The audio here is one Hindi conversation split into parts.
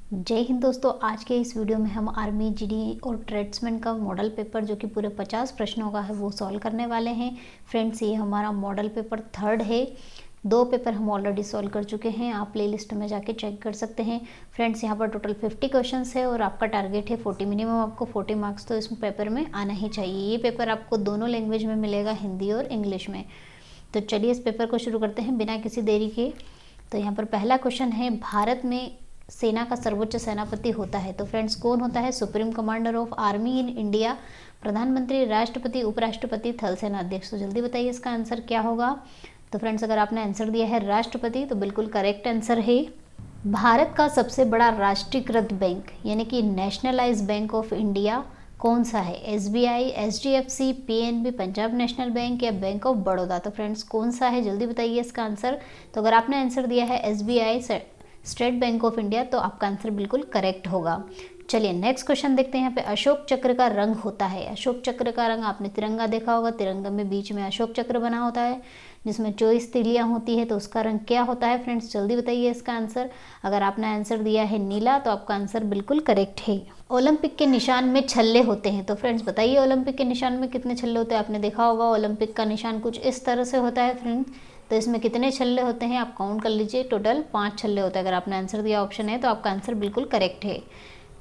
जय हिंद दोस्तों। आज के इस वीडियो में हम आर्मी जीडी और ट्रेड्समैन का मॉडल पेपर जो कि पूरे 50 प्रश्नों का है वो सॉल्व करने वाले हैं। फ्रेंड्स, ये हमारा मॉडल पेपर थर्ड है। 2 पेपर हम ऑलरेडी सॉल्व कर चुके हैं, आप प्ले लिस्ट में जाके चेक कर सकते हैं। फ्रेंड्स, यहाँ पर टोटल 50 क्वेश्चंस है और आपका टारगेट है 40, मिनिमम आपको 40 मार्क्स तो इस पेपर में आना ही चाहिए। ये पेपर आपको दोनों लैंग्वेज में मिलेगा, हिंदी और इंग्लिश में। तो चलिए इस पेपर को शुरू करते हैं बिना किसी देरी के। तो यहाँ पर पहला क्वेश्चन है, भारत में सेना का सर्वोच्च सेनापति होता है। तो फ्रेंड्स, कौन होता है? Supreme commander of army in India, प्रधानमंत्री, राष्ट्रपति, उपराष्ट्रपति, थल सेना अध्यक्ष। तो जल्दी बताइए इसका आंसर क्या होगा। तो फ्रेंड्स, अगर आपने आंसर दिया है राष्ट्रपति तो बिल्कुल करेक्ट आंसर है। भारत का सबसे बड़ा राष्ट्रीयकृत बैंक यानी कि नेशनलाइज बैंक ऑफ इंडिया कौन सा है? SBI, HDFC, PNB, Punjab national bank या बैंक ऑफ बड़ौदा। तो फ्रेंड्स, कौन सा है? जल्दी बताइए इसका आंसर। तो अगर आपने आंसर दिया है SBI, state bank of India, तो आपका आंसर बिल्कुल करेक्ट होगा। चलिए नेक्स्ट क्वेश्चन देखते हैं। यहाँ पे अशोक चक्र का रंग होता है। अशोक चक्र का रंग, आपने तिरंगा देखा होगा, तिरंगा में बीच में अशोक चक्र बना होता है जिसमें 24 तिलियां होती है। तो उसका रंग क्या होता है? फ्रेंड्स, जल्दी बताइए इसका आंसर। अगर आपने आंसर दिया है नीला तो आपका आंसर बिल्कुल करेक्ट है। ओलंपिक के निशान में छल्ले होते हैं। तो फ्रेंड्स बताइए ओलंपिक के निशान में कितने छल्ले होते हैं? आपने देखा होगा ओलंपिक का निशान कुछ इस तरह से होता है फ्रेंड्स। तो इसमें कितने छल्ले होते हैं आप काउंट कर लीजिए। टोटल 5 छल्ले होते हैं। अगर आपने आंसर दिया ऑप्शन है तो आपका आंसर बिल्कुल करेक्ट है।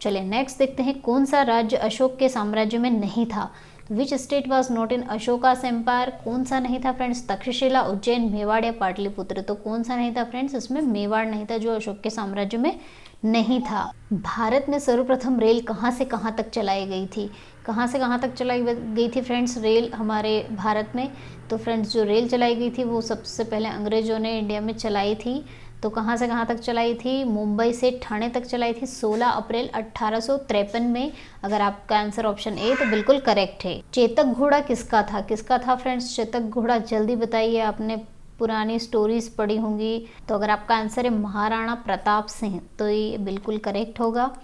चलिए नेक्स्ट देखते हैं, कौन सा राज्य अशोक के साम्राज्य में नहीं था? Which state was not in Ashoka's empire? कौन सा नहीं था फ्रेंड्स? तक्षशिला, उज्जैन, मेवाड़ या पाटलिपुत्र। तो कौन सा नहीं था फ्रेंड्स? इसमें मेवाड़ नहीं था जो अशोक के साम्राज्य में नहीं था। भारत में सर्वप्रथम रेल कहाँ से कहाँ तक चलाई गई थी? कहाँ से कहाँ तक चलाई गई थी फ्रेंड्स रेल हमारे भारत में? तो फ्रेंड्स, जो रेल चलाई गई थी वो सबसे पहले अंग्रेजों ने इंडिया में चलाई थी। तो कहाँ से कहाँ तक चलाई थी? मुंबई से ठाणे तक चलाई थी 16 अप्रैल 1853 में। अगर आपका आंसर ऑप्शन ए तो बिल्कुल करेक्ट है। चेतक घोड़ा किसका था? किसका था फ्रेंड्स चेतक घोड़ा? जल्दी बताइए, आपने पुरानी स्टोरीज पढ़ी होंगी। तो अगर आपका आंसर है महाराणा प्रताप सिंह तो ये बिल्कुल करेक्ट होगा।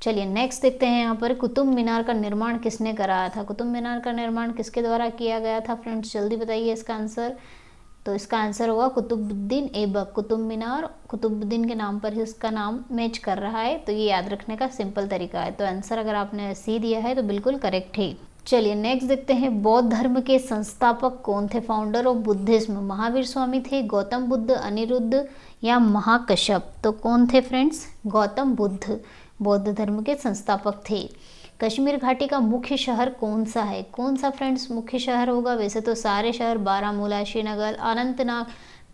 चलिए नेक्स्ट देखते हैं। यहाँ पर कुतुब मीनार का निर्माण किसने कराया था? कुतुब मीनार का निर्माण किसके द्वारा किया गया था फ्रेंड्स? जल्दी बताइए इसका आंसर। तो इसका आंसर होगा कुतुबुद्दीन ऐबक। कुतुब मीनार कुतुबुद्दीन के नाम पर ही इसका नाम मैच कर रहा है, तो ये याद रखने का सिंपल तरीका है। तो आंसर अगर आपने सी दिया है तो बिल्कुल करेक्ट है। चलिए नेक्स्ट देखते हैं, बौद्ध धर्म के संस्थापक कौन थे? Founder of Buddhism Mahavir Swami थे, गौतम बुद्ध, अनिरुद्ध या महाकश्यप। तो कौन थे फ्रेंड्स? गौतम बुद्ध बौद्ध धर्म के संस्थापक थे। कश्मीर घाटी का मुख्य शहर कौन सा है? कौन सा फ्रेंड्स मुख्य शहर होगा? वैसे तो सारे शहर बारामूला, श्रीनगर, अनंतनाग,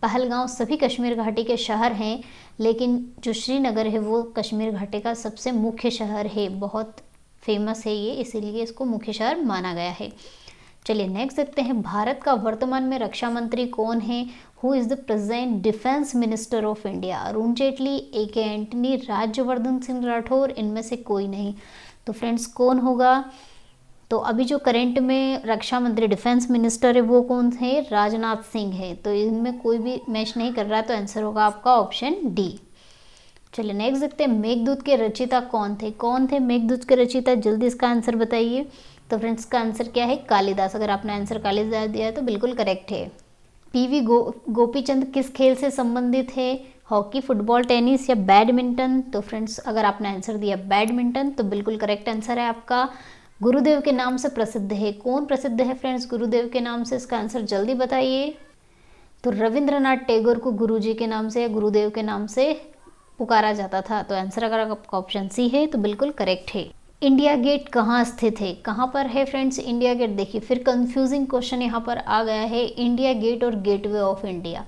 पहलगांव सभी कश्मीर घाटी के शहर हैं, लेकिन जो श्रीनगर है वो कश्मीर घाटी का सबसे मुख्य शहर है। बहुत फेमस है ये, इसीलिए इसको मुख्य शहर माना गया है। चलिए नेक्स्ट देखते हैं, भारत का वर्तमान में रक्षा मंत्री कौन है? Who is the present defence minister of India? Arun Jaitley, AK. Antony, Rajyavardhan Singh Rathore, इनमें से कोई नहीं। तो फ्रेंड्स कौन होगा? तो अभी जो करंट में रक्षा मंत्री डिफेंस मिनिस्टर है वो कौन है? राजनाथ सिंह है। तो इनमें कोई भी मैच नहीं कर रहा, तो आंसर होगा आपका ऑप्शन डी। चलिए नेक्स्ट देखते हैं, मेघदूत के रचयिता कौन थे? कौन थे मेघदूत के रचयिता? जल्दी इसका आंसर बताइए। तो फ्रेंड्स का आंसर क्या है? कालिदास। अगर आपने आंसर कालिदास दिया है तो बिल्कुल करेक्ट है। पीवी गोपीचंद किस खेल से संबंधित है? हॉकी, फुटबॉल, टेनिस या बैडमिंटन। तो फ्रेंड्स अगर आपने आंसर दिया बैडमिंटन तो बिल्कुल करेक्ट आंसर है आपका। गुरुदेव के नाम से प्रसिद्ध है। कौन प्रसिद्ध है फ्रेंड्स गुरुदेव के नाम से? इसका आंसर जल्दी बताइए। तो रविंद्रनाथ टैगोर को गुरुजी के नाम से या गुरुदेव के नाम से पुकारा जाता था। तो आंसर अगर आपका ऑप्शन सी है तो बिल्कुल करेक्ट है। इंडिया गेट कहाँ स्थित है? कहाँ पर है फ्रेंड्स इंडिया गेट? देखिए फिर कंफ्यूजिंग क्वेश्चन यहाँ पर आ गया है, इंडिया गेट और गेटवे ऑफ इंडिया।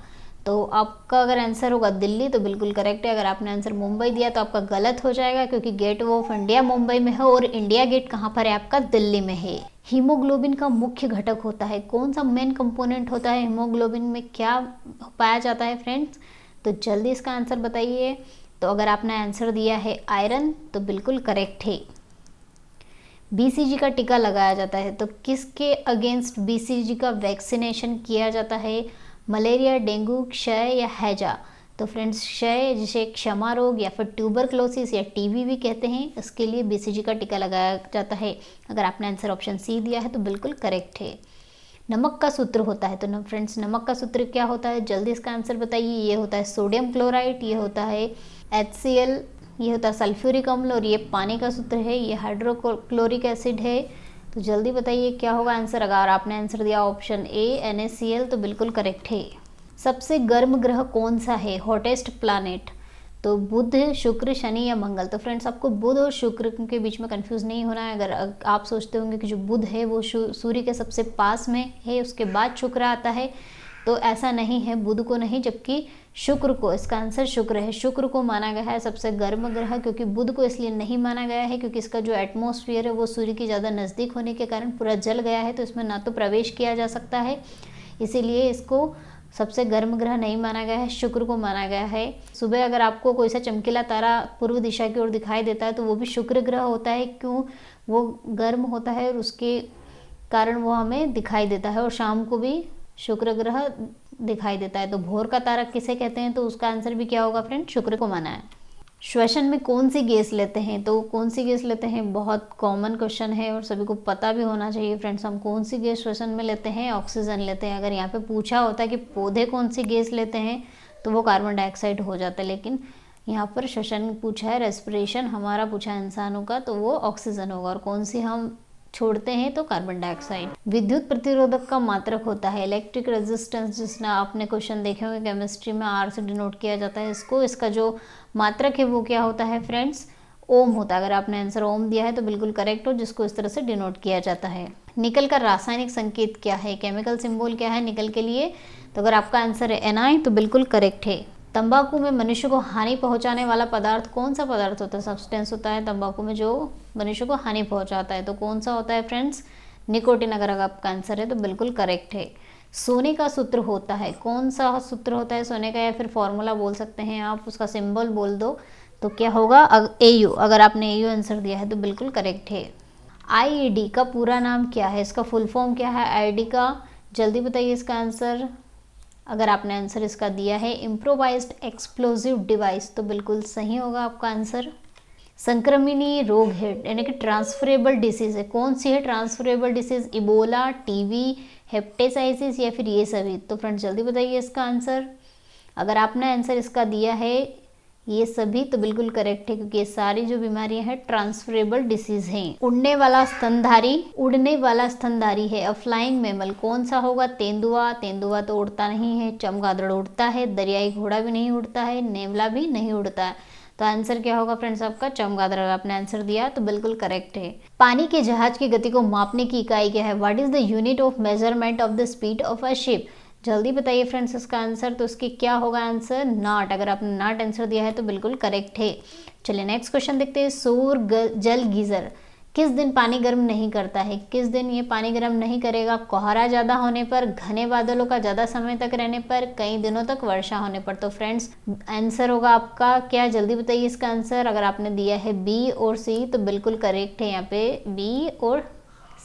तो आपका अगर आंसर होगा दिल्ली तो बिल्कुल करेक्ट है। अगर आपने आंसर मुंबई दिया तो आपका गलत हो जाएगा, क्योंकि गेटवे ऑफ इंडिया मुंबई में है और इंडिया गेट कहाँ पर है? आपका दिल्ली में है। हीमोग्लोबिन का मुख्य घटक होता है। कौन सा मेन कंपोनेंट होता है हीमोग्लोबिन में? क्या पाया जाता है फ्रेंड्स? तो जल्दी इसका आंसर बताइए। तो अगर आपने आंसर दिया है आयरन तो बिल्कुल करेक्ट है। बीसीजी का टीका लगाया जाता है, तो किसके अगेंस्ट बीसीजी का वैक्सीनेशन किया जाता है? मलेरिया, डेंगू, क्षय या हैजा। तो फ्रेंड्स क्षय, जिसे क्षमा रोग या फिर ट्यूबरक्लोसिस या टीबी भी कहते हैं, इसके लिए बीसीजी का टीका लगाया जाता है। अगर आपने आंसर ऑप्शन सी दिया है तो बिल्कुल करेक्ट है। नमक का सूत्र होता है, तो फ्रेंड्स नमक का सूत्र क्या होता है? जल्दी इसका आंसर बताइए। ये होता है सोडियम क्लोराइड, ये होता है HCl ये होता है सल्फ्यूरिक अम्ल और ये पानी का सूत्र है, ये हाइड्रोक्लोरिक एसिड है। तो जल्दी बताइए क्या होगा आंसर। अगर आपने आंसर दिया ऑप्शन ए NaCl तो बिल्कुल करेक्ट है। सबसे गर्म ग्रह कौन सा है, हॉटेस्ट प्लानेट, तो बुध, शुक्र, शनि या मंगल। तो फ्रेंड्स आपको बुध और शुक्र के बीच में कंफ्यूज नहीं होना है। अगर आप सोचते होंगे कि जो बुध है वो सूर्य के सबसे पास में है, उसके बाद शुक्र आता है, तो ऐसा नहीं है, बुध को नहीं जबकि शुक्र को, इसका आंसर शुक्र है। शुक्र को माना गया है सबसे गर्म ग्रह, क्योंकि बुध को इसलिए नहीं माना गया है क्योंकि इसका जो एटमॉस्फेयर है वो सूर्य की ज़्यादा नज़दीक होने के कारण पूरा जल गया है, तो इसमें ना तो प्रवेश किया जा सकता है, इसीलिए इसको सबसे गर्म ग्रह नहीं माना गया है, शुक्र को माना गया है। सुबह अगर आपको कोई सा चमकीला तारा पूर्व दिशा की ओर दिखाई देता है तो वो भी शुक्र ग्रह होता है, क्यों, वो गर्म होता है और उसके कारण वो हमें दिखाई देता है, और शाम को भी शुक्र ग्रह दिखाई देता है। तो भोर का तारा किसे कहते हैं, तो उसका आंसर भी क्या होगा फ्रेंड, शुक्र को माना है। श्वसन में कौन सी गैस लेते हैं, तो कौन सी गैस लेते हैं, बहुत कॉमन क्वेश्चन है और सभी को पता भी होना चाहिए फ्रेंड्स। हम कौन सी गैस श्वसन में लेते हैं, ऑक्सीजन लेते हैं। अगर यहाँ पे पूछा होता है कि पौधे कौन सी गैस लेते हैं तो वो कार्बन डाइऑक्साइड हो जाता है, लेकिन यहाँ पर श्वसन पूछा है, रेस्पिरेशन हमारा पूछा है इंसानों का, तो वो ऑक्सीजन होगा, और कौन सी हम छोड़ते हैं तो कार्बन डाइऑक्साइड। विद्युत प्रतिरोधक का मात्रक होता है इलेक्ट्रिक रेजिस्टेंस, जिसने आपने क्वेश्चन देखे होंगे केमिस्ट्री में, R से डिनोट किया जाता है इसको। इसका जो मात्रक है वो क्या होता है फ्रेंड्स, ओम होता है। अगर आपने आंसर ओम दिया है तो बिल्कुल करेक्ट हो, जिसको इस तरह से डिनोट किया जाता है। निकल का रासायनिक संकेत क्या है, केमिकल सिंबल क्या है निकल के लिए, तो अगर आपका आंसर है Na तो बिल्कुल करेक्ट है। तंबाकू में मनुष्य को हानि पहुंचाने वाला पदार्थ कौन सा पदार्थ होता है, सब्सटेंस होता है तंबाकू में जो मनुष्य को हानि पहुंचाता है, तो कौन सा होता है फ्रेंड्स, निकोटिन। अगर आपका आंसर है तो बिल्कुल करेक्ट है। सोने का सूत्र होता है, कौन सा सूत्र होता है सोने का, या फिर फॉर्मूला बोल सकते हैं आप, उसका सिंबल बोल दो तो क्या होगा, AU। अगर आपने AU आंसर दिया है तो बिल्कुल करेक्ट है। IED का पूरा नाम क्या है, इसका फुल फॉर्म क्या है IED का, जल्दी बताइए इसका आंसर। अगर आपने आंसर इसका दिया है इम्प्रोवाइज्ड एक्सप्लोजिव डिवाइस तो बिल्कुल सही होगा आपका आंसर। संक्रमणीय रोग है यानी कि ट्रांसफरेबल डिसीज है, कौन सी है ट्रांसफरेबल डिसीज, इबोला, TB, हेप्टेसाइटिस या फिर ये सभी, तो फ्रेंड्स जल्दी बताइए इसका आंसर। अगर आपने आंसर इसका दिया है ये सभी तो बिल्कुल करेक्ट है, क्योंकि ये सारी जो बीमारियां हैं ट्रांसफरेबल डिसीज हैं। उड़ने वाला स्तनधारी है, अ फ्लाइंग मैमल कौन सा होगा, तेंदुआ। तेंदुआ तो उड़ता नहीं है, चमगादड़ उड़ता है, दरियाई घोड़ा भी नहीं उड़ता है, नेवला भी नहीं उड़ता है, तो आंसर क्या होगा फ्रेंड्स आपका चमगादड़। अगर आपने आंसर दिया तो बिल्कुल करेक्ट है। पानी के जहाज की गति को मापने की इकाई क्या है, what is the unit of measurement of the speed of a ship, जल्दी बताइए फ्रेंड्स इसका आंसर। तो इसकी क्या होगा आंसर, नॉट। अगर आपने नॉट आंसर दिया है तो बिल्कुल करेक्ट है। चलिए नेक्स्ट क्वेश्चन देखते हैं। सौर जल गीजर किस दिन पानी गर्म नहीं करता है, किस दिन ये पानी गर्म नहीं करेगा, कोहरा ज़्यादा होने पर, घने बादलों का ज़्यादा समय तक रहने पर, कई दिनों तक वर्षा होने पर। तो फ्रेंड्स आंसर होगा आपका क्या, जल्दी बताइए इसका आंसर। अगर आपने दिया है B और C तो बिल्कुल करेक्ट है, यहाँ पे B और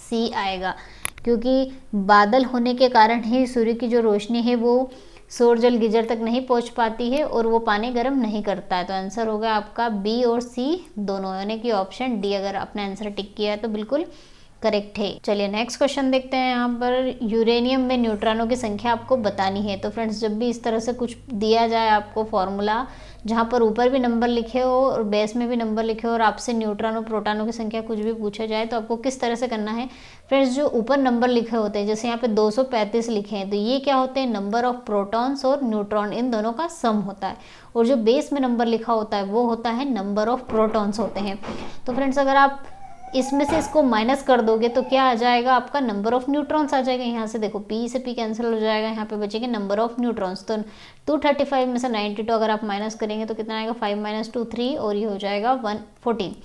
C आएगा, क्योंकि बादल होने के कारण ही सूर्य की जो रोशनी है वो सौर जल गीजर तक नहीं पहुंच पाती है और वो पानी गर्म नहीं करता है। तो आंसर होगा आपका B और C दोनों, यानी कि ऑप्शन D। अगर आपने आंसर टिक किया है तो बिल्कुल करेक्ट है। चलिए नेक्स्ट क्वेश्चन देखते हैं। यहाँ पर यूरेनियम में न्यूट्रॉनों की संख्या आपको बतानी है। तो फ्रेंड्स जब भी इस तरह से कुछ दिया जाए आपको फॉर्मूला, जहाँ पर ऊपर भी नंबर लिखे हो और बेस में भी नंबर लिखे हो, और आपसे न्यूट्रॉन और प्रोटॉनों की संख्या कुछ भी पूछा जाए तो आपको किस तरह से करना है फ्रेंड्स। जो ऊपर नंबर लिखे होते हैं, जैसे यहाँ पे 235 लिखे हैं, तो ये क्या होते हैं, नंबर ऑफ प्रोटॉन्स और न्यूट्रॉन इन दोनों का सम होता है, और जो बेस में नंबर लिखा होता है वो होता है नंबर ऑफ प्रोटॉन्स होते हैं। तो फ्रेंड्स अगर आप इसमें से इसको माइनस कर दोगे तो क्या आ जाएगा आपका, नंबर ऑफ न्यूट्रॉन्स आ जाएगा। यहाँ से देखो P से P कैंसिल हो जाएगा, यहाँ पे बचेंगे नंबर ऑफ न्यूट्रॉन्स। तो 235 में से 92 अगर आप माइनस करेंगे तो कितना आएगा, 5 - 2 3, और ये हो जाएगा 114।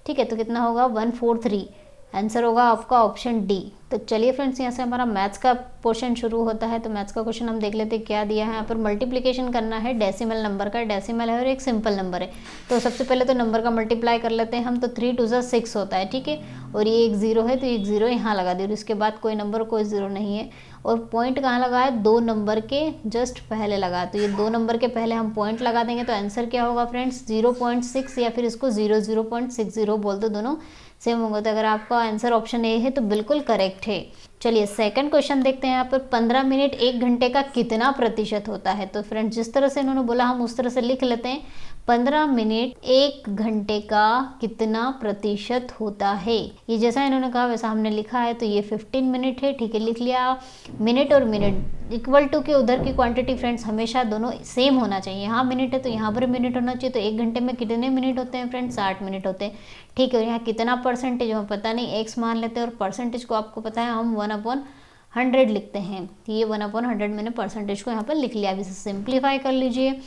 ठीक है, तो कितना होगा 143। आंसर होगा आपका ऑप्शन D। तो चलिए फ्रेंड्स यहाँ से हमारा मैथ्स का पोर्शन शुरू होता है। तो मैथ्स का क्वेश्चन हम देख लेते हैं क्या दिया है। यहाँ पर मल्टीप्लिकेशन करना है डेसिमल नंबर का, डेसिमल है और एक सिंपल नंबर है। तो सबसे पहले तो नंबर का मल्टीप्लाई कर लेते हैं हम। तो 3 2 6 होता है, ठीक है, और ये एक 0 है तो एक 0 यहाँ लगा दिया, और इसके बाद कोई नंबर कोई 0 नहीं है। और पॉइंट कहाँ लगा है, 2 नंबर के जस्ट पहले लगा, तो ये 2 नंबर के पहले हम पॉइंट लगा देंगे। तो आंसर क्या होगा फ्रेंड्स 0.6, या फिर इसको 0.60 बोल दो, दोनों सेम होंगे। तो अगर आपका आंसर ऑप्शन ए है तो बिल्कुल करेक्ट है। चलिए सेकंड क्वेश्चन देखते हैं। यहाँ पर 15 मिनट 1 घंटे का कितना प्रतिशत होता है। तो फ्रेंड्स जिस तरह से इन्होंने बोला हम उस तरह से लिख लेते हैं। 15 मिनट 1 घंटे का कितना प्रतिशत होता है। ये जैसा इन्होंने कहा वैसा हमने लिखा है, तो ये 15 मिनट है, ठीक है, लिख लिया। मिनट और मिनट इक्वल टू के उधर की क्वांटिटी फ्रेंड्स हमेशा दोनों सेम होना चाहिए। यहाँ मिनट है तो यहाँ पर मिनट होना चाहिए। तो 1 घंटे में कितने मिनट होते हैं फ्रेंड्स, 60 मिनट होते हैं, ठीक है। और यहाँ कितना परसेंटेज हमें पता नहीं, एक्स मान लेते हैं, और परसेंटेज को आपको पता है हम 1/100 लिखते हैं। ये 1/100 मैंने परसेंटेज को यहाँ पर लिख लिया। अब इसे सिंप्लीफाई कर लीजिए,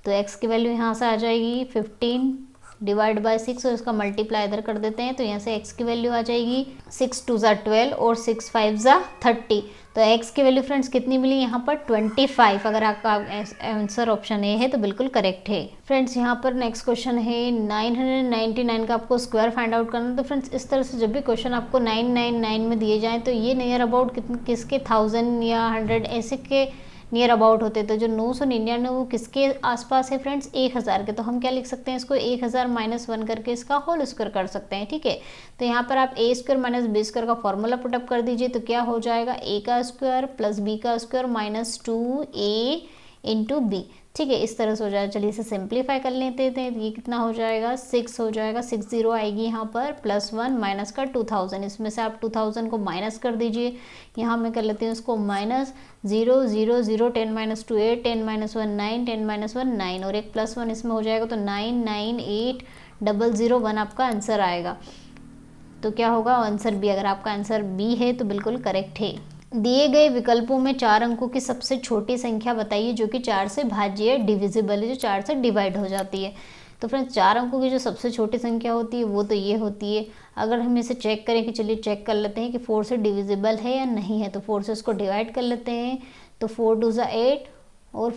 तो x की वैल्यू यहाँ से आ जाएगी 15 डिवाइड बाय 6, और इसका मल्टीप्लाई इधर कर देते हैं, तो यहाँ से x की वैल्यू आ जाएगी 6 2 ज़ा 12 और 6 5 ज़ा 30। तो x की वैल्यू फ्रेंड्स कितनी मिली यहाँ पर 25। अगर आपका आंसर ऑप्शन ए है तो बिल्कुल करेक्ट है। फ्रेंड्स यहाँ पर नेक्स्ट क्वेश्चन है 999 का आपको स्क्वायर फाइंड आउट करना है। तो फ्रेंड्स इस तरह से जब भी क्वेश्चन आपको 999 में दिए जाएँ तो ये नियर अबाउट किसके 1000 या 100 ऐसे के नियर अबाउट होते। तो जो 999 वो किसके आसपास है फ्रेंड्स, 1000 के। तो हम क्या लिख सकते हैं, इसको 1000 -1 करके इसका होल स्क्वायर कर सकते हैं, ठीक है। तो यहाँ पर आप a square minus b square का फॉर्मूला पुटअप कर दीजिए, तो क्या हो जाएगा, a का स्क्वायर प्लस b का square minus 2a into b, ठीक है, इस तरह से हो जाएगा। चलिए इसे सिंप्लीफाई कर लेते हैं। ये कितना हो जाएगा, 6 हो जाएगा, 6 0 आएगी यहाँ पर, +1 माइनस का 2000, इसमें से आप 2000 को माइनस कर दीजिए। यहाँ मैं कर लेती हूँ इसको माइनस 0 0 0, 10 - 2 8, 10 - 1 9, 10 - 1 9, और एक +1 इसमें हो जाएगा, तो 998001 आपका आंसर आएगा। तो क्या होगा, आंसर बी। अगर आपका आंसर बी है तो बिल्कुल करेक्ट है। दिए गए विकल्पों में 4 अंकों की सबसे छोटी संख्या बताइए जो कि 4 से भाज्य है, डिविजिबल है, जो 4 से डिवाइड हो जाती है। तो फ्रेंड्स 4 अंकों की जो सबसे छोटी संख्या होती है वो तो ये होती है। अगर हम इसे चेक करें कि चलिए चेक कर लेते हैं कि 4 से डिविजिबल है या नहीं है, तो 4 से इसको डिवाइड कर लेते हैं। तो 4 2 ज़ा 8 और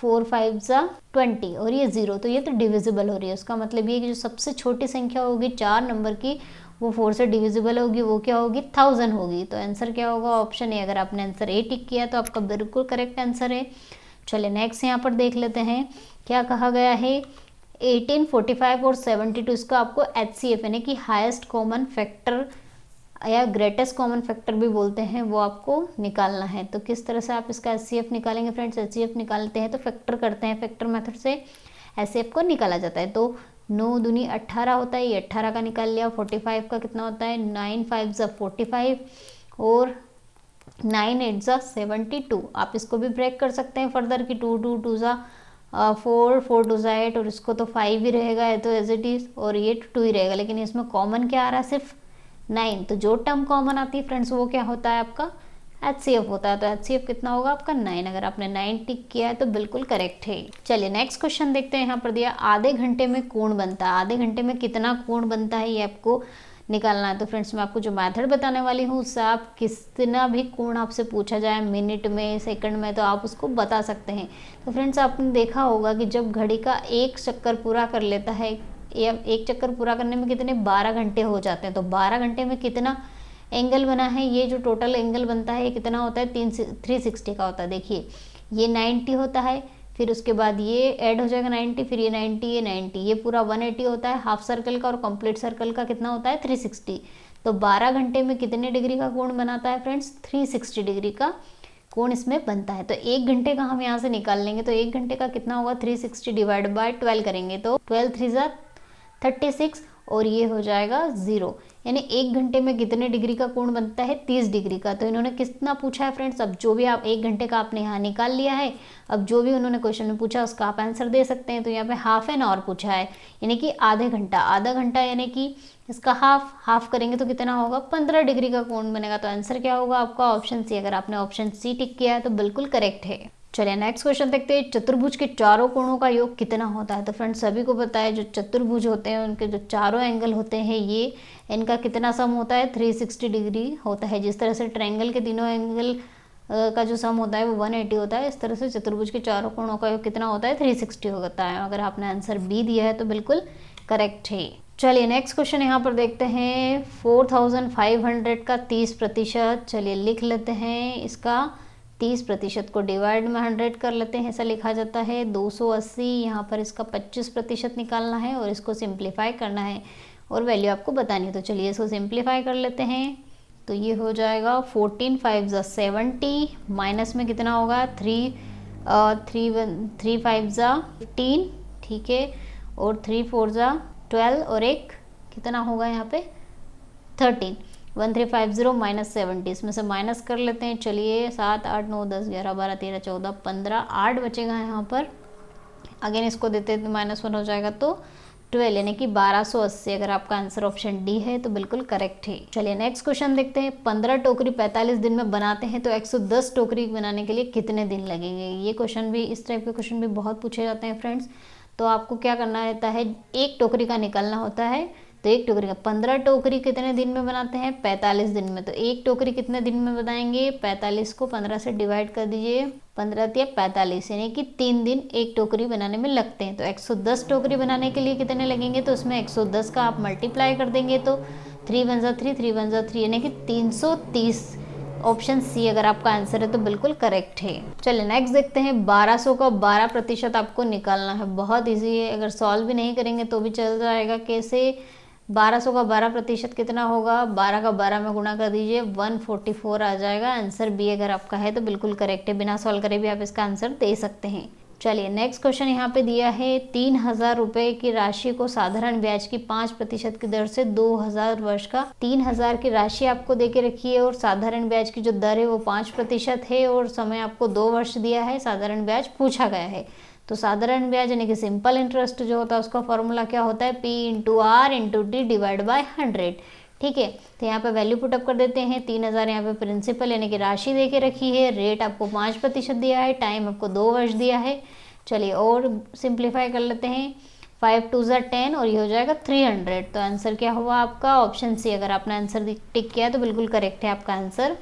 4 5 ज़ा 20, और ये 0, तो ये तो डिविजिबल हो रही है। उसका मतलब ये कि जो सबसे छोटी संख्या होगी 4 नंबर की, वो 4 से डिविजिबल होगी, वो क्या होगी, 1000 होगी। तो आंसर क्या होगा, ऑप्शन ए। अगर आपने आंसर ए टिक किया तो आपका बिल्कुल करेक्ट आंसर है। चलिए नेक्स्ट यहाँ पर देख लेते हैं क्या कहा गया है। 18 45 और 72 इसका आपको HCF यानी कि हाईएस्ट कॉमन फैक्टर या ग्रेटेस्ट कॉमन फैक्टर भी बोलते हैं, वो आपको निकालना है। तो किस तरह से आप इसका HCF निकालेंगे फ्रेंड्स, HCF निकालते हैं तो फैक्टर करते हैं, फैक्टर मेथड से HCF को निकाला जाता है। तो 9 दूनी 18 होता है, ये 18 का निकाल लिया। 45 का कितना होता है, 9 5 ज़ा 45 और 9 8 ज़ा 72। आप इसको भी ब्रेक कर सकते हैं फर्दर कि 2 2 2 ज़ा 4 4 2 ज़ा 8, और इसको तो 5 ही रहेगा, है तो एज इट इज़, और ये 2 ही रहेगा। लेकिन इसमें कॉमन क्या आ रहा है, सिर्फ 9। तो जो टर्म कॉमन आती है फ्रेंड्स वो क्या होता है, आपका HCF होता है। तो HCF कितना होगा आपका 9। अगर आपने 9 टिक किया है तो बिल्कुल करेक्ट है। चलिए नेक्स्ट क्वेश्चन देखते हैं। यहाँ पर दिया आधे घंटे में कोण बनता है। आधे घंटे में कितना कोण बनता है ये आपको निकालना है। तो फ्रेंड्स मैं आपको जो मेथड बताने वाली हूँ उससे आप कितना भी कोण आपसे पूछा जाए मिनट में सेकंड में तो आप उसको बता सकते हैं। तो फ्रेंड्स आपने देखा होगा कि जब घड़ी का एक चक्कर पूरा कर लेता है, या एक चक्कर पूरा करने में कितने 12 घंटे हो जाते हैं। तो 12 घंटे में कितना एंगल बना है, ये जो टोटल एंगल बनता है ये कितना होता है, 360 का होता है। देखिए ये 90 होता है, फिर उसके बाद ये ऐड हो जाएगा 90, फिर ये 90, ये 90, ये पूरा 180 होता है हाफ सर्कल का, और कंप्लीट सर्कल का कितना होता है 360। तो 12 घंटे में कितने डिग्री का कोण बनाता है फ्रेंड्स, 360 डिग्री का कोण इसमें बनता है। तो 1 घंटे का हम यहाँ से निकाल लेंगे। तो 1 घंटे का कितना होगा, 360 डिवाइड बाय 12 करेंगे तो 12 3 ज़ा 36, और ये हो जाएगा 0। यानी 1 घंटे में कितने डिग्री का कोण बनता है, 30 डिग्री का। तो इन्होंने कितना पूछा है फ्रेंड्स, अब जो भी आप 1 घंटे का आपने यहाँ निकाल लिया है, अब जो भी उन्होंने क्वेश्चन में पूछा उसका आप आंसर दे सकते हैं। तो यहाँ पे हाफ एन आवर पूछा है, यानी कि आधे घंटा। आधा घंटा यानी कि इसका हाफ करेंगे तो कितना होगा, 15 डिग्री का कोण बनेगा। तो आंसर क्या होगा आपका, ऑप्शन सी। अगर आपने ऑप्शन सी टिक किया है तो बिल्कुल करेक्ट है। चलिए नेक्स्ट क्वेश्चन देखते हैं। चतुर्भुज के चारों कोणों का योग कितना होता है। तो फ्रेंड्स सभी को पता है जो चतुर्भुज होते हैं उनके जो चारों एंगल होते हैं ये इनका कितना सम होता है, 360 डिग्री होता है। जिस तरह से ट्रायंगल के तीनों एंगल का जो सम होता है वो 180 होता है, इस तरह से चतुर्भुज के चारों कोणों का योग कितना होता है, 360 होता है। अगर आपने आंसर बी दिया है तो बिल्कुल करेक्ट है। चलिए नेक्स्ट क्वेश्चन यहाँ पर देखते हैं। 4500 का 30%। चलिए लिख लेते हैं, इसका 30% को डिवाइड में 100 कर लेते हैं, ऐसा लिखा जाता है 280। यहाँ पर इसका 25% निकालना है और इसको सिंप्लीफाई करना है और वैल्यू आपको बतानी है। तो चलिए इसको सिंप्लीफाई कर लेते हैं। तो ये हो जाएगा 14 5 ज़ा 70, माइनस में कितना होगा 3 5 ज़ा 15, ठीक है। और 3 4 जा 12 और एक कितना होगा यहाँ पे 13, 1350 माइनस 70, इसमें से माइनस कर लेते हैं। चलिए 7 8 9 10 11 12 13 14 15 8 बचेगा यहाँ पर। अगेन इसको देते हैं तो -1 हो जाएगा तो 12 यानी कि 1280। अगर आपका आंसर ऑप्शन डी है तो बिल्कुल करेक्ट है। चलिए नेक्स्ट क्वेश्चन देखते हैं। 15 टोकरी 45 दिन में बनाते हैं तो 110 टोकरी बनाने के लिए कितने दिन लगेंगे। ये क्वेश्चन भी, इस टाइप के क्वेश्चन भी बहुत पूछे जाते हैं फ्रेंड्स। तो आपको क्या करना रहता है, एक टोकरी का निकालना होता है। तो एक टोकरी का 15 टोकरी कितने दिन में बनाते हैं 45 दिन में। तो एक टोकरी कितने दिन में बनाएंगे, 45 को 15 से डिवाइड कर दीजिए, 15 या 45 यानी कि 3 दिन एक टोकरी बनाने में लगते हैं। तो 110 टोकरी बनाने के लिए कितने लगेंगे, तो उसमें 110 का आप मल्टीप्लाई कर देंगे तो 3 1 जा 3 3 1 जा 3 यानी कि 330। ऑप्शन सी अगर आपका आंसर है तो बिल्कुल करेक्ट है। चलिए नेक्स्ट देखते हैं। 1200 का 12% आपको निकालना है। बहुत इजी है, अगर सॉल्व भी नहीं करेंगे तो भी चल जाएगा। कैसे, 1200 का 12% कितना होगा, 12 का 12 में गुणा कर दीजिए, 144 आ जाएगा। आंसर बी अगर आपका है तो बिल्कुल करेक्ट है। बिना सॉल्व करे भी आप इसका आंसर दे सकते हैं। चलिए नेक्स्ट क्वेश्चन यहाँ पे दिया है। 3000 रुपये की राशि को साधारण ब्याज की 5% की दर से 2000 वर्ष का, 3000 की राशि आपको दे के रखी है और साधारण ब्याज की जो दर है वो 5% है और समय आपको 2 वर्ष दिया है। साधारण ब्याज पूछा गया है। तो साधारण ब्याज यानी कि सिंपल इंटरेस्ट जो होता है उसका फॉर्मूला क्या होता है, P into r into t divide by 100। ठीक है, तो यहाँ पे वैल्यू पुटअप कर देते हैं। 3000 यहाँ पे प्रिंसिपल यानी कि राशि दे के रखी है, रेट आपको 5% दिया है, टाइम आपको 2 वर्ष दिया है। चलिए और सिंप्लीफाई कर लेते हैं। 5 2 जा 10 और ये हो जाएगा 300। तो आंसर क्या हुआ आपका, ऑप्शन सी। अगर आपने आंसर टिक किया तो बिल्कुल करेक्ट है आपका आंसर।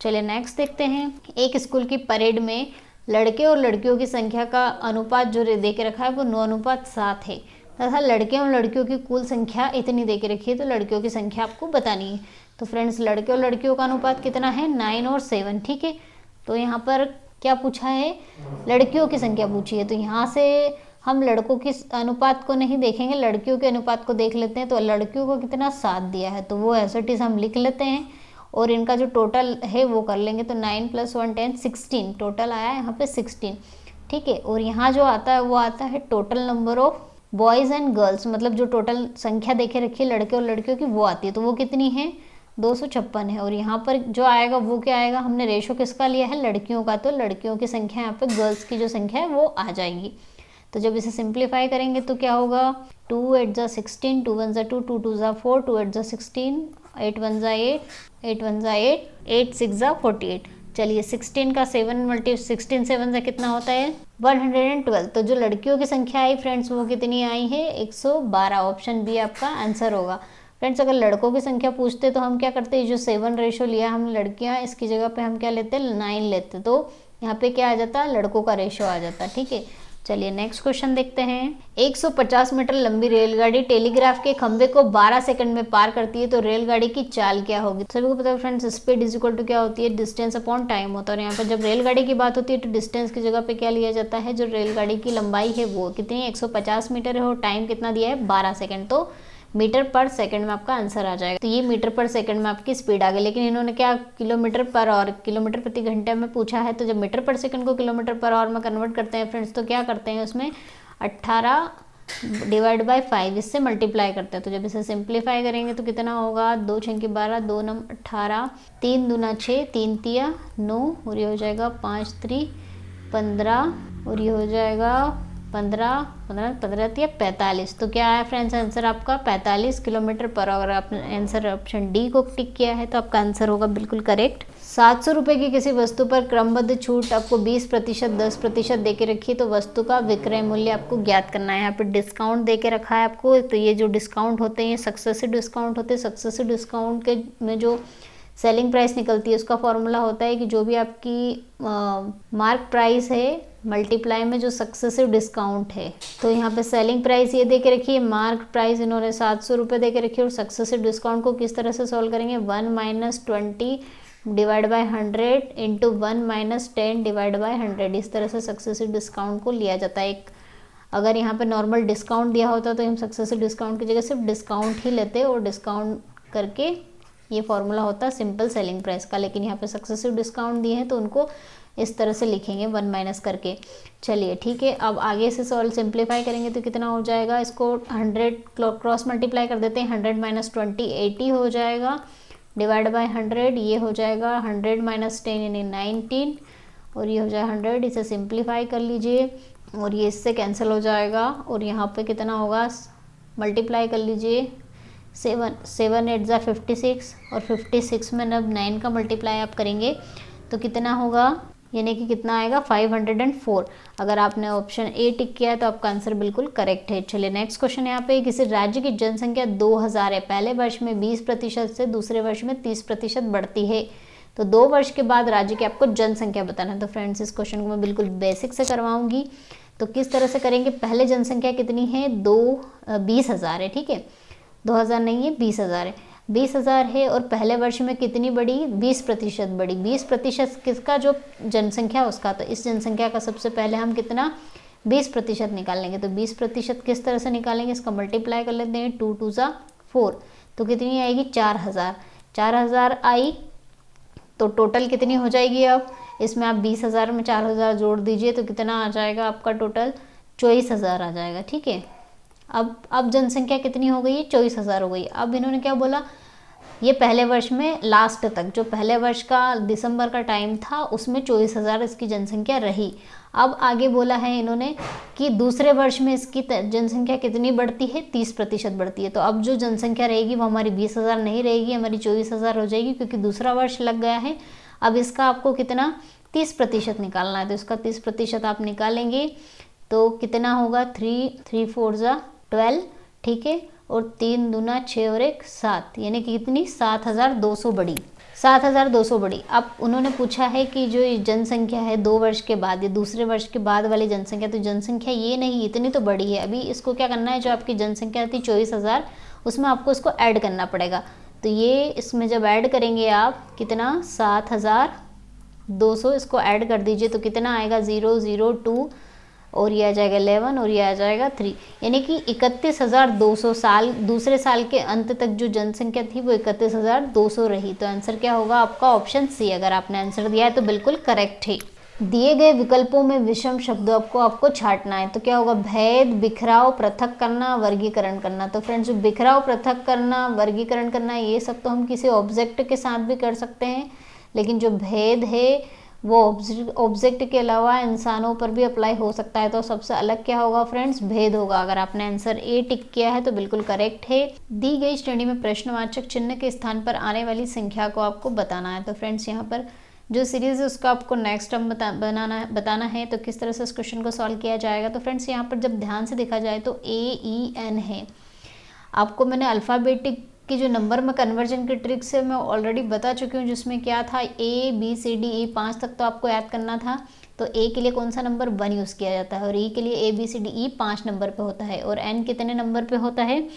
चलिए नेक्स्ट देखते हैं। एक स्कूल की परेड में लड़के और लड़कियों की संख्या का अनुपात जो दे के रखा है वो 9:7 है तथा लड़के और लड़कियों की कुल संख्या इतनी दे के रखी है। तो लड़कियों की संख्या आपको बतानी है। तो फ्रेंड्स लड़के और लड़कियों का अनुपात कितना है, 9 और 7। ठीक है, तो यहाँ पर क्या पूछा है, लड़कियों की संख्या पूछी है। तो यहाँ से हम लड़कों की अनुपात को नहीं देखेंगे, लड़कियों के अनुपात को देख लेते हैं। तो लड़कियों को कितना 7 दिया है तो वो एज इट इज हम लिख लेते हैं और इनका जो टोटल है वो कर लेंगे। तो 9 + 1 10 16 टोटल आया यहाँ पे 16। ठीक है, और यहाँ जो आता है वो आता है total number of boys and girls, मतलब जो टोटल संख्या देखे रखी है लड़के और लड़कियों की वो आती है। तो वो कितनी है, 256 है। और यहाँ पर जो आएगा वो क्या आएगा, हमने रेशो किसका लिया है, लड़कियों का। तो लड़कियों की संख्या यहाँ पे गर्ल्स की जो संख्या है वो आ जाएगी। तो जब इसे सिंप्लीफाई करेंगे तो क्या होगा, 2 8 जा 16, 2 1 जा 2, 2 2 जा 4, 2 8 जा 16, 8 1 जा 8, 8 1 जा 8, 8 6 जा 48। चलिए 16 का 7 × 16 7 जा कितना होता है, 112। तो जो लड़कियों की संख्या आई फ्रेंड्स वो कितनी आई है, 112। ऑप्शन बी आपका आंसर होगा। फ्रेंड्स अगर लड़कों की संख्या पूछते तो हम क्या करते हैं, जो 7 रेशो लिया हमने लड़कियां, इसकी जगह पे हम क्या लेते हैं, 9 लेते। तो यहाँ पे क्या आ जाता, लड़कों का रेशो आ जाता। ठीक है, चलिए नेक्स्ट क्वेश्चन देखते हैं। 150 मीटर लंबी रेलगाड़ी टेलीग्राफ के खंबे को 12 सेकंड में पार करती है तो रेलगाड़ी की चाल क्या होगी। सभी को पता है friends, speed is equal to क्या होती है, डिस्टेंस अपॉन टाइम होता है। और यहाँ पर जब रेलगाड़ी की बात होती है तो डिस्टेंस की जगह पे क्या लिया जाता है, जो रेलगाड़ी की लंबाई है वो कितनी, 150 मीटर है और टाइम कितना दिया है, 12 सेकेंड। तो मीटर पर सेकंड में आपका आंसर आ जाएगा। तो ये मीटर पर सेकंड में आपकी स्पीड आ गई, लेकिन इन्होंने क्या किलोमीटर पर आवर, किलोमीटर प्रति घंटे में पूछा है। तो जब मीटर पर सेकंड को किलोमीटर पर आवर में कन्वर्ट करते हैं फ्रेंड्स तो क्या करते हैं, उसमें 18 डिवाइड बाय 5 इससे मल्टीप्लाई करते हैं। तो जब इसे सिंप्लीफाई करेंगे तो कितना होगा, 2 6 12, 2 9 18, 3 दूना 6, 3 तिया 9 और ये हो जाएगा 5 3 15 और ये हो जाएगा 15 15 15 तिया 45। तो क्या है फ्रेंड्स आंसर आपका 45 किलोमीटर पर आवर। आपने आंसर ऑप्शन डी को टिक किया है तो आपका आंसर होगा बिल्कुल करेक्ट। 700 रुपये की किसी वस्तु पर क्रमबद्ध छूट आपको 20% 10% दे के रखी है तो वस्तु का विक्रय मूल्य आपको ज्ञात करना है। यहाँ पे डिस्काउंट दे के रखा है आपको। तो ये जो डिस्काउंट होते हैं ये सक्सेसिव डिस्काउंट होते हैं। सक्सेसिव डिस्काउंट के में जो सेलिंग प्राइस निकलती है उसका फॉर्मूला होता है कि जो भी आपकी मार्क प्राइस है मल्टीप्लाई में जो सक्सेसिव डिस्काउंट है। तो यहाँ पे सेलिंग प्राइस ये दे के रखी है, मार्क प्राइस इन्होंने 700 रुपये दे के रखी है। और सक्सेसिव डिस्काउंट को किस तरह से सॉल्व करेंगे, 1 - 20 divide by 100 into 1 - 10 divide by 100। इस तरह से सक्सेसिव डिस्काउंट को लिया जाता है। एक अगर यहाँ पे नॉर्मल डिस्काउंट दिया होता तो हम सक्सेसिव डिस्काउंट की जगह सिर्फ डिस्काउंट ही लेते और डिस्काउंट करके ये फॉर्मूला होता है सिंपल सेलिंग प्राइस का। लेकिन यहाँ पे सक्सेसिव डिस्काउंट दिए हैं तो उनको इस तरह से लिखेंगे 1 माइनस करके। चलिए ठीक है, अब आगे से सॉल्व सिंप्लीफाई करेंगे तो कितना हो जाएगा, इसको 100 क्रॉस मल्टीप्लाई कर देते हैं, 100 माइनस 20 80 हो जाएगा, डिवाइड बाय 100, ये हो जाएगा 100 माइनस 10 यानी 19, और ये हो जाएगा 100। इसे सिंप्लीफाई कर लीजिए और ये इससे कैंसिल हो जाएगा, और यहाँ पे कितना होगा, मल्टीप्लाई कर लीजिए, 7 8 जा 56, और 56 में अब 9 का मल्टीप्लाई आप करेंगे तो कितना होगा, यानी कि कितना आएगा 504। अगर आपने ऑप्शन ए टिक किया है तो आपका आंसर बिल्कुल करेक्ट है। चलिए नेक्स्ट क्वेश्चन यहाँ पे, किसी राज्य की जनसंख्या 2000 है, पहले वर्ष में 20% से दूसरे वर्ष में 30% बढ़ती है, तो 2 वर्ष के बाद राज्य की आपको जनसंख्या बताना है। तो फ्रेंड्स इस क्वेश्चन को मैं बिल्कुल बेसिक से करवाऊंगी। तो किस तरह से करेंगे, पहले जनसंख्या कितनी है, 20,000 है, ठीक है, 2000 नहीं है, 20,000 है, 20,000 है, और पहले वर्ष में कितनी बढ़ी, 20% बढ़ी। 20% किसका, जो जनसंख्या उसका, तो इस जनसंख्या का सबसे पहले हम कितना 20% निकाल लेंगे। तो 20% किस तरह से निकालेंगे, इसका मल्टीप्लाई कर लेते हैं, 2 2 जा 4, तो कितनी आएगी 4000। 4000 आई तो टोटल कितनी हो जाएगी, अब इसमें आप 20,000 में 4000 जोड़ दीजिए तो कितना आ जाएगा आपका टोटल, 24,000 आ जाएगा, ठीक है। अब जनसंख्या कितनी हो गई है, 24,000 हो गई। अब इन्होंने क्या बोला, ये पहले वर्ष में लास्ट तक, जो पहले वर्ष का दिसंबर का टाइम था उसमें 24,000 इसकी जनसंख्या रही। अब आगे बोला है इन्होंने कि दूसरे वर्ष में इसकी जनसंख्या कितनी बढ़ती है, 30% बढ़ती है। तो अब जो जनसंख्या रहेगी वो हमारी 20,000 नहीं रहेगी, हमारी 24,000 हो जाएगी, क्योंकि दूसरा वर्ष लग गया है। अब इसका आपको कितना 30% निकालना है, तो इसका 30% आप निकालेंगे तो कितना होगा, 3 4 जा 12, ठीक है, और 3 दूना 6 और 1 7, यानी कि कितनी 7,200 बढ़ी, 7,200 बढ़ी। अब उन्होंने पूछा है कि जो जनसंख्या है 2 वर्ष के बाद, ये दूसरे वर्ष के बाद वाली जनसंख्या, तो जनसंख्या ये नहीं, इतनी तो बढ़ी है। अभी इसको क्या करना है, जो आपकी जनसंख्या थी 24,000, उसमें आपको इसको ऐड करना पड़ेगा। तो ये इसमें जब ऐड करेंगे आप कितना 7,200, इसको ऐड कर दीजिए तो कितना आएगा 0 0 2, और ये आ जाएगा 11, और ये आ जाएगा 3, यानी कि 31,200 साल, दूसरे साल के अंत तक जो जनसंख्या थी वो 31,200 रही। तो आंसर क्या होगा आपका, ऑप्शन सी। अगर आपने आंसर दिया है तो बिल्कुल करेक्ट है। दिए गए विकल्पों में विषम शब्दों को आपको छांटना है। तो क्या होगा, भेद, बिखराव, पृथक करना, वर्गीकरण करना। तो फ्रेंड्स जो बिखराव, पृथक करना, वर्गीकरण करना, ये सब तो हम किसी ऑब्जेक्ट के साथ भी कर सकते हैं, लेकिन जो भेद है वो ऑब्जेक्ट के अलावा इंसानों पर भी अप्लाई हो सकता है। तो सबसे अलग क्या होगा फ्रेंड्स, भेद होगा। अगर आपने आंसर ए टिक किया है तो बिल्कुल करेक्ट है। दी गई श्रेणी में प्रश्नवाचक चिन्ह के स्थान पर आने वाली संख्या को आपको बताना है। तो फ्रेंड्स यहाँ पर जो सीरीज है उसका आपको नेक्स्ट टर्म बताना है। तो किस तरह से इस क्वेश्चन को सॉल्व किया जाएगा, तो फ्रेंड्स यहाँ पर जब ध्यान से देखा जाए तो AEN है। आपको मैंने अल्फ़ाबेटिक कि जो नंबर में कन्वर्जन की ट्रिक से मैं ऑलरेडी बता चुकी हूँ, जिसमें क्या था ABCDE 5 तक तो आपको याद करना था। तो A के लिए कौन सा नंबर 1 यूज़ किया जाता है, और E के लिए ABCDE 5 नंबर पे होता है, और N कितने नंबर पे होता है,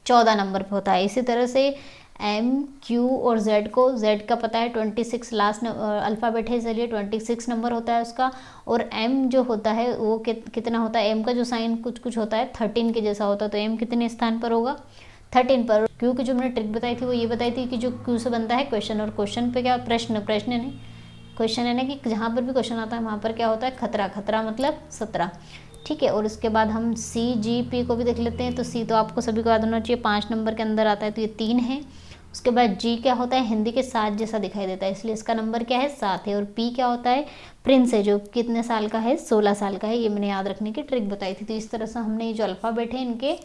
14 नंबर पे होता है। इसी तरह से M, Q और Z को, Z का पता है 26 लास्ट अल्फ़ाबेट है, इसलिए 26 नंबर होता है उसका। और M जो होता है वो कितना होता है, M का जो साइन कुछ होता है 13 के जैसा होता है, तो M कितने स्थान पर होगा, 13 पर। क्यू की जो मैंने ट्रिक बताई थी वो ये बताई थी कि जो क्यू से बनता है क्वेश्चन, और क्वेश्चन पे क्या, प्रश्न नहीं, क्वेश्चन है ना कि जहाँ पर भी क्वेश्चन आता है वहाँ पर क्या होता है, खतरा मतलब 17, ठीक है। और उसके बाद हम CGP को भी देख लेते हैं। तो C तो आपको सभी को याद होना चाहिए, 5 नंबर के अंदर आता है, तो ये 3 है। उसके बाद G क्या होता है, हिंदी के 7 जैसा दिखाई देता है, इसलिए इसका नंबर क्या है 7 है। और P क्या होता है, प्रिंस है, जो कितने साल का है, 16 साल का है। ये मैंने याद रखने की ट्रिक बताई थी। तो इस तरह से हमने ये जो अल्फ़ाबेट है इनके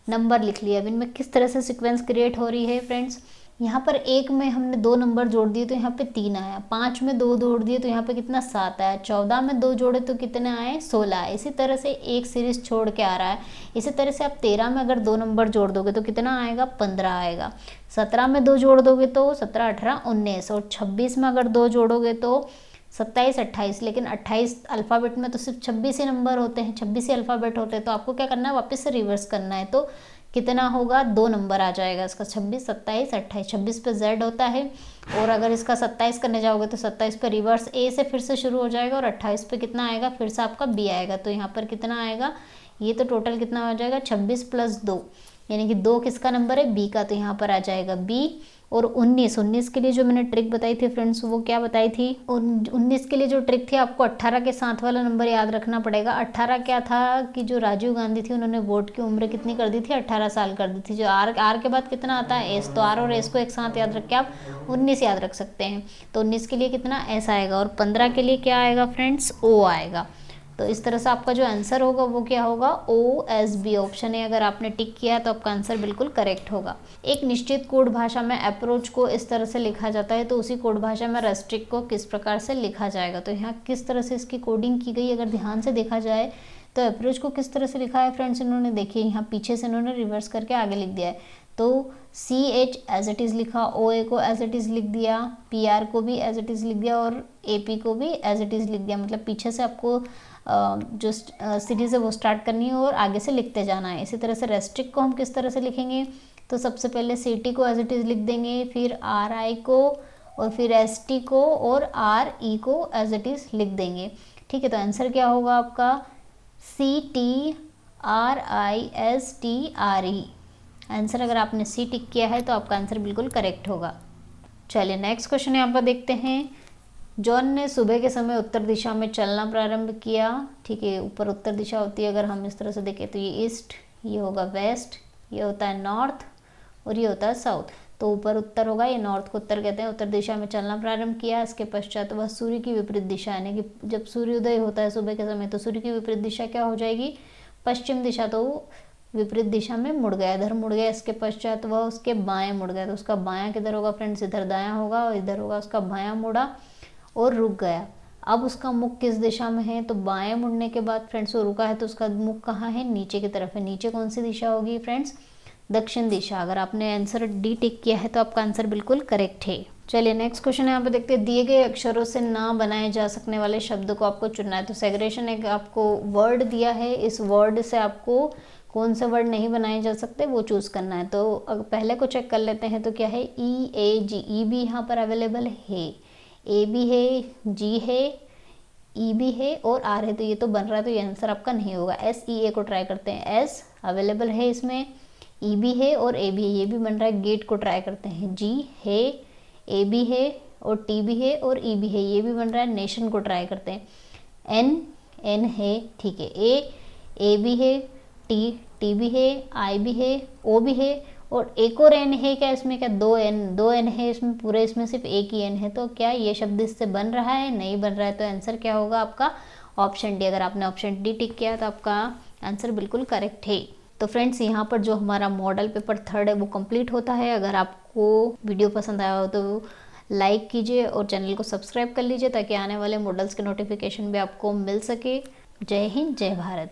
नंबर लिख लिया। अब इनमें किस तरह से सीक्वेंस क्रिएट हो रही है फ्रेंड्स, यहाँ पर 1 में हमने 2 नंबर जोड़ दिए तो यहाँ पे 3 आया, 5 में 2 जोड़ दिए तो यहाँ पे कितना 7 आया, 14 में 2 जोड़े तो कितने आए 16 आए। इसी तरह से एक सीरीज छोड़ के आ रहा है। इसी तरह से आप 13 में अगर 2 नंबर जोड़ दोगे तो कितना आएगा 15 आएगा। 17 में 2 जोड़ दोगे तो 17 18 19, और 26 में अगर 2 जोड़ोगे तो 27 28। लेकिन 28 अल्फ़ाबेट में तो सिर्फ 26 ही नंबर होते हैं, 26 ही अल्फ़ाबेट होते हैं। तो आपको क्या करना है, वापस से रिवर्स करना है। तो कितना होगा, 2 नंबर आ जाएगा इसका, 26 27 28। 26 पे Z होता है, और अगर इसका 27 करने जाओगे तो 27 पे रिवर्स A से फिर से शुरू हो जाएगा, और 28 पे कितना आएगा, फिर से आपका B आएगा। तो यहाँ पर कितना आएगा, ये तो टोटल कितना हो जाएगा 26 + 2, यानी कि 2 किसका नंबर है, बी का, तो यहाँ पर आ जाएगा बी। और 19 के लिए जो मैंने ट्रिक बताई थी फ्रेंड्स, वो क्या बताई थी, 19 के लिए जो ट्रिक थी, आपको 18 के साथ वाला नंबर याद रखना पड़ेगा। 18 क्या था कि जो राजीव गांधी थी उन्होंने वोट की उम्र कितनी कर दी थी, 18 साल कर दी थी। जो आर के बाद कितना आता है, एस, तो आर और एस को एक साथ याद रख के आप 19 याद रख सकते हैं। तो 19 के लिए कितना, एस आएगा, और 15 के लिए क्या आएगा फ्रेंड्स, ओ आएगा। तो इस तरह से आपका जो आंसर होगा वो क्या होगा, ओ एस बी ऑप्शन है। अगर आपने टिक किया तो आपका आंसर बिल्कुल करेक्ट होगा। एक निश्चित कोड भाषा में अप्रोच को इस तरह से लिखा जाता है, तो उसी कोड भाषा में रेस्ट्रिक्ट को किस प्रकार से लिखा जाएगा। तो यहाँ किस तरह से इसकी कोडिंग की गई, अगर ध्यान से देखा जाए तो अप्रोच को किस तरह से लिखा है फ्रेंड्स, इन्होंने देखिए यहाँ पीछे से इन्होंने रिवर्स करके आगे लिख दिया है। तो C H as it is लिखा, ओ ए को एज इट इज़ लिख दिया, पी आर को भी एज इट इज़ लिख दिया, और ए पी को भी एज इट इज़ लिख दिया। मतलब पीछे से आपको जो सीरीज़ है वो स्टार्ट करनी है और आगे से लिखते जाना है। इसी तरह से रेस्ट्रिक्ट को हम किस तरह से लिखेंगे, तो सबसे पहले सी टी को एज इट इज़ लिख देंगे, फिर आर आई को, और फिर एस टी को, और आर ई को एज इट इज़ लिख देंगे। ठीक है, तो आंसर क्या होगा आपका, C T R I S T R E. Answer अगर आपने सी टिक किया है तो आपका आंसर बिल्कुल करेक्ट होगा। चलिए नेक्स्ट क्वेश्चन यहाँ पर देखते हैं। जॉन ने सुबह के समय उत्तर दिशा में चलना प्रारंभ किया। ठीक है, ऊपर उत्तर दिशा होती है, अगर हम इस तरह से देखें तो ये ईस्ट, ये होगा वेस्ट, ये होता है नॉर्थ, और ये होता है साउथ। तो ऊपर उत्तर होगा, ये नॉर्थ को उत्तर कहते हैं। उत्तर दिशा में चलना प्रारंभ किया, इसके पश्चात वह सूर्य की विपरीत दिशा, यानी कि जब सूर्योदय होता है सुबह के समय तो सूर्य की विपरीत दिशा क्या हो जाएगी, पश्चिम दिशा। तो विपरीत दिशा में मुड़ गया, इधर मुड़ गया। इसके पश्चात वह उसके बाएं मुड़ गया, तो उसका बायां किधर होगा फ्रेंड्स, इधर दायां होगा, और इधर होगा उसका बायां मुड़ा और रुक गया। अब उसका मुख किस दिशा में है, तो बाएं मुड़ने के बाद फ्रेंड्स वो रुका है, तो उसका मुख कहाँ है, नीचे की तरफ है। नीचे कौन सी दिशा होगी फ्रेंड्स, दक्षिण दिशा। अगर आपने आंसर डी टिक किया है तो आपका आंसर बिल्कुल करेक्ट है। चलिए नेक्स्ट क्वेश्चन यहाँ पे देखते हैं। दिए गए अक्षरों से ना बनाए जा सकने वाले शब्द को आपको चुनना है। तो सेग्रेगेशन एक आपको वर्ड दिया है, इस वर्ड से आपको कौन से वर्ड नहीं बनाए जा सकते वो चूज करना है। तो पहले को चेक कर लेते हैं, तो क्या है, ई ए जी, ई भी यहाँ पर अवेलेबल है, ए भी है, जी है, ई भी है और आर है, तो ये तो बन रहा है, तो ये आंसर आपका नहीं होगा। एस ई ए को ट्राई करते हैं, एस अवेलेबल है इसमें, ई भी है और ए भी है, ये भी बन रहा है। गेट को ट्राई करते हैं, जी है, ए भी है और टी भी है और ई भी है, ये भी बन रहा है। नेशन को ट्राई करते हैं, एन, एन है, ठीक है, ए भी है, टी भी है, आई भी है, ओ भी है, और एक और एन है क्या इसमें, क्या दो एन है इसमें, पूरे इसमें सिर्फ एक ही एन है। तो क्या ये शब्द इससे बन रहा है, नहीं बन रहा है। तो आंसर क्या होगा आपका, ऑप्शन डी। अगर आपने ऑप्शन डी टिक किया तो आपका आंसर बिल्कुल करेक्ट है। तो फ्रेंड्स यहाँ पर जो हमारा मॉडल पेपर 3 है वो कंप्लीट होता है। अगर आपको वीडियो पसंद आया हो तो लाइक कीजिए और चैनल को सब्सक्राइब कर लीजिए, ताकि आने वाले मॉडल्स के नोटिफिकेशन भी आपको मिल सके। जय हिंद, जय भारत।